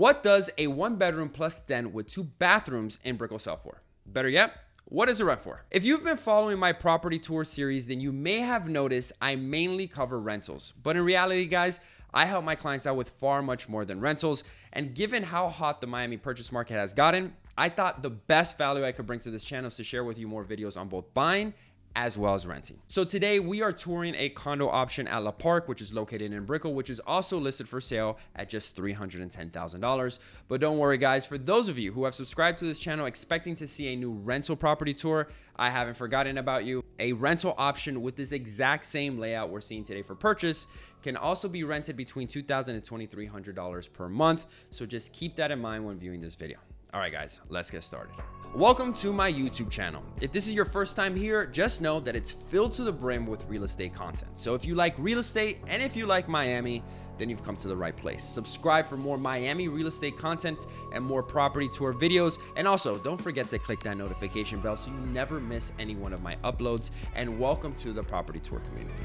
What does a 1-bedroom plus den with 2 bathrooms in Brickell sell for? Better yet, what does it rent for? If you've been following my property tour series, then you may have noticed I mainly cover rentals. But in reality, guys, I help my clients out with far much more than rentals. And given how hot the Miami purchase market has gotten, I thought the best value I could bring to this channel is to share with you more videos on both buying as well as renting. So today we are touring a condo option at Le Parc, which is located in Brickell, which is also listed for sale at just $310,000. But don't worry, guys, for those of you who have subscribed to this channel expecting to see a new rental property tour, I haven't forgotten about you. A rental option with this exact same layout we're seeing today for purchase can also be rented between $2,000 and $2,300 per month. So just keep that in mind when viewing this video. All right, guys, let's get started. Welcome to my YouTube channel. If this is your first time here, just know that it's filled to the brim with real estate content. So if you like real estate and if you like Miami, then you've come to the right place. Subscribe for more Miami real estate content and more property tour videos. And also, don't forget to click that notification bell so you never miss any one of my uploads. And welcome to the property tour community.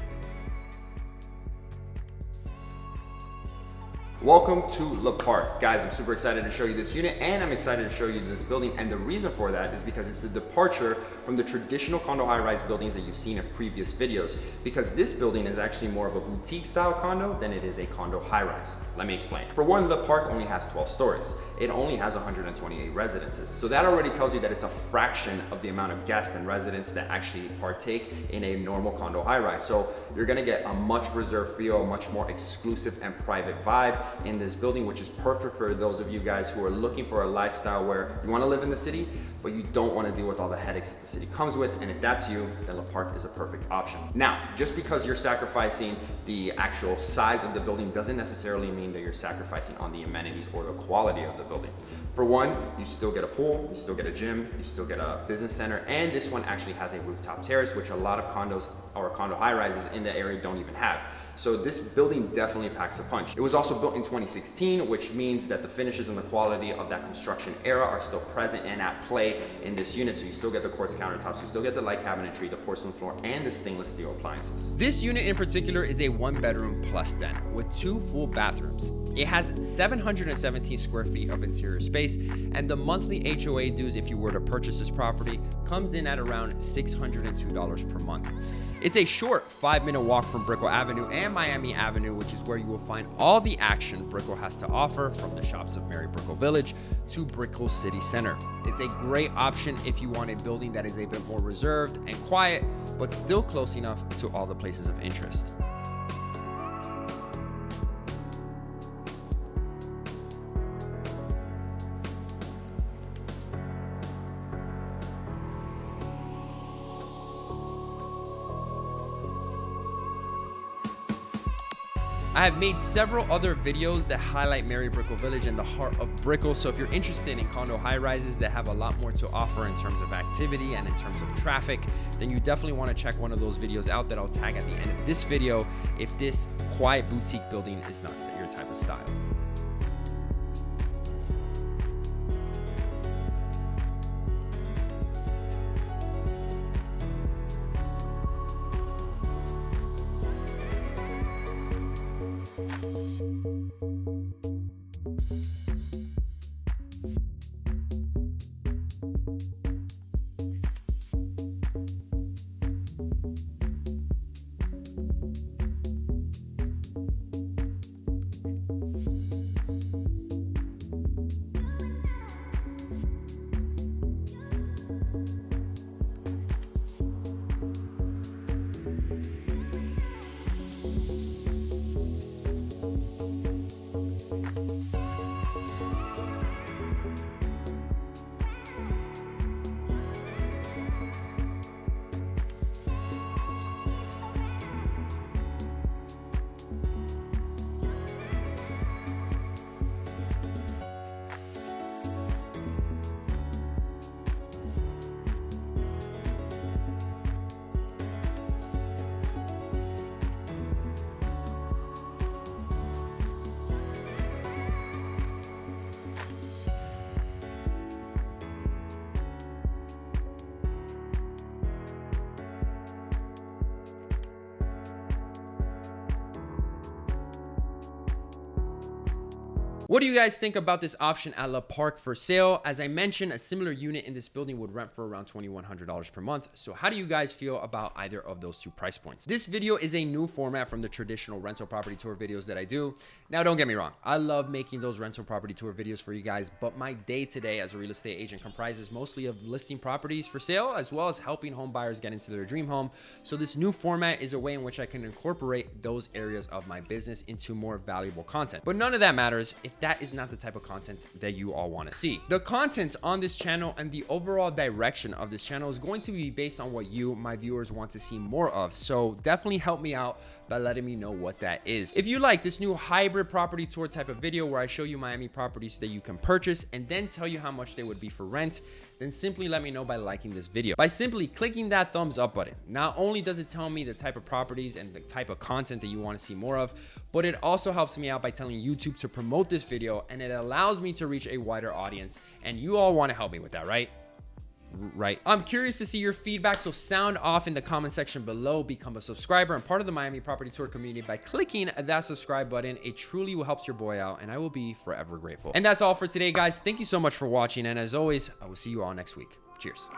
Welcome to Le Parc. Guys, I'm super excited to show you this unit and I'm excited to show you this building. And the reason for that is because it's a departure from the traditional condo high-rise buildings that you've seen in previous videos. Because this building is actually more of a boutique style condo than it is a condo high-rise. Let me explain. For one, Le Parc only has 12 stories. It only has 128 residences. So that already tells you that it's a fraction of the amount of guests and residents that actually partake in a normal condo high-rise. So you're gonna get a much reserved feel, a much more exclusive and private vibe in this building, which is perfect for those of you guys who are looking for a lifestyle where you want to live in the city, but you don't want to deal with all the headaches that the city comes with. And if that's you, then Le Parc is a perfect option. Now, just because you're sacrificing the actual size of the building doesn't necessarily mean that you're sacrificing on the amenities or the quality of the building. For one, you still get a pool, you still get a gym, you still get a business center, and this one actually has a rooftop terrace, which a lot of condos or condo high rises in the area don't even have. So this building definitely packs a punch. It was also built in 2016, which means that the finishes and the quality of that construction era are still present and at play in this unit. So you still get the quartz countertops, you still get the light cabinetry, the porcelain floor, and the stainless steel appliances. This unit in particular is a 1-bedroom plus den with 2 full bathrooms. It has 717 square feet of interior space, and the monthly HOA dues, if you were to purchase this property, comes in at around $602 per month. It's a short 5-minute walk from Brickell Avenue and Miami Avenue, which is where you will find all the action Brickell has to offer, from the shops of Mary Brickell Village to Brickell City Center. It's a great option if you want a building that is a bit more reserved and quiet, but still close enough to all the places of interest. I have made several other videos that highlight Mary Brickell Village and the heart of Brickell. So if you're interested in condo high rises that have a lot more to offer in terms of activity and in terms of traffic, then you definitely want to check one of those videos out that I'll tag at the end of this video if this quiet boutique building is not your type of style. What do you guys think about this option at Le Parc for sale? As I mentioned, a similar unit in this building would rent for around $2,100 per month. So how do you guys feel about either of those two price points? This video is a new format from the traditional rental property tour videos that I do. Now, don't get me wrong. I love making those rental property tour videos for you guys, but my day-to-day as a real estate agent comprises mostly of listing properties for sale, as well as helping home buyers get into their dream home. So this new format is a way in which I can incorporate those areas of my business into more valuable content. But none of that matters if that is not the type of content that you all want to see. The content on this channel and the overall direction of this channel is going to be based on what you, my viewers, want to see more of. So definitely help me out by letting me know what that is. If you like this new hybrid property tour type of video where I show you Miami properties that you can purchase and then tell you how much they would be for rent, then simply let me know by liking this video. By simply clicking that thumbs up button, not only does it tell me the type of properties and the type of content that you want to see more of, but it also helps me out by telling YouTube to promote this video, and it allows me to reach a wider audience, and you all want to help me with that, right? Right. I'm curious to see your feedback, so sound off in the comment section below. Become a subscriber and part of the Miami Property Tour community by clicking that subscribe button. It truly will help your boy out, and I will be forever grateful. And that's all for today, guys. Thank you so much for watching, and as always, I will see you all next week. Cheers.